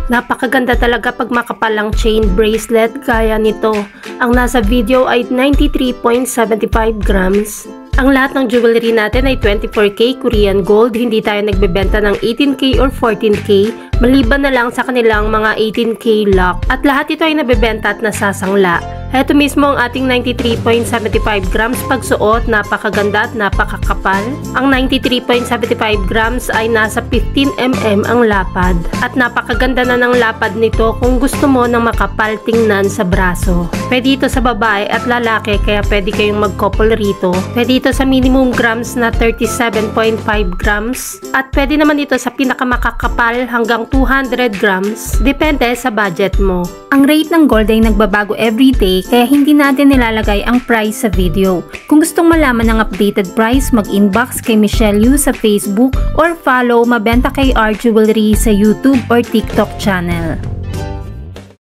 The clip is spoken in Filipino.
Napakaganda talaga pag makapal ang chain bracelet gaya nito. Ang nasa video ay 93.75 grams. Ang lahat ng jewelry natin ay 24K Korean gold, hindi tayo nagbebenta ng 18K or 14K, maliban na lang sa kanilang mga 18K lock. At lahat ito ay nabebenta at nasasangla. Heto mismo ang ating 93.75 grams pagsuot, napakaganda at napakakapal. Ang 93.75 grams ay nasa 15mm ang lapad. At napakaganda na ng lapad nito kung gusto mo ng makapal tingnan sa braso. Pwede ito sa babae at lalaki kaya pwede kayong mag-couple rito. Pwede ito sa minimum grams na 37.5 grams. At pwede naman ito sa pinakamakakapal hanggang 200 grams. Depende sa budget mo. Ang rate ng gold ay nagbabago everyday kaya hindi natin nilalagay ang price sa video. Kung gustong malaman ng updated price, mag-inbox kay Michelle Yu sa Facebook or follow Mabenta KR Jewelry sa YouTube or TikTok channel.